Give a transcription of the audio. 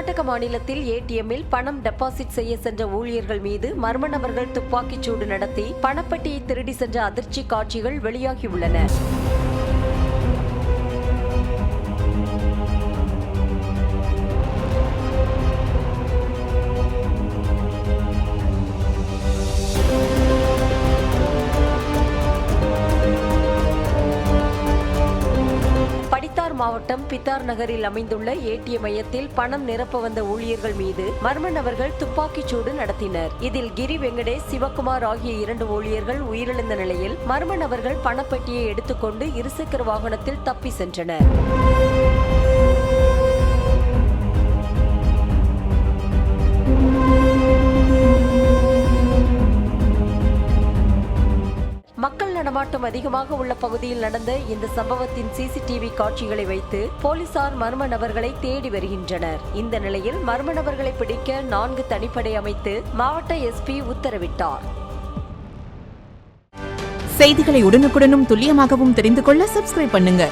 கர்நாடக மாநிலத்தில் ஏடிஎம்மில் பணம் டெபாசிட் செய்ய சென்ற ஊழியர்கள் மீது மர்ம நபர்கள் துப்பாக்கிச்சூடு நடத்தி பணப்பட்டியை திருடி சென்ற அதிர்ச்சி காட்சிகள் வெளியாகியுள்ளன. மாவட்டம் பித்தார் நகரில் அமைந்துள்ள ஏடிஎம் மையத்தில் பணம் நிரப்ப வந்த ஊழியர்கள் மீது மர்ம நபர்கள் துப்பாக்கிச்சூடு நடத்தினர். இதில் கிரி வெங்கடேஷ், சிவகுமார் ஆகிய 2 ஊழியர்கள் உயிரிழந்த நிலையில் மர்ம நபர்கள் பணப்பட்டியை எடுத்துக்கொண்டு இருசக்கர வாகனத்தில் தப்பி சென்றனர். மக்கள் நடமாட்டம் அதிகமாக உள்ள பகுதியில் நடந்த இந்த சம்பவத்தின் சிசிடிவி காட்சிகளை வைத்து போலீசார் மர்ம நபர்களை தேடி வருகின்றனர். இந்த நிலையில் மர்ம நபர்களை பிடிக்க 4 தனிப்படை அமைத்து மாவட்ட எஸ்பி உத்தரவிட்டார். செய்திகளை உடனுக்குடனும் துல்லியமாகவும் தெரிந்து கொள்ள சப்ஸ்கிரைப் பண்ணுங்க.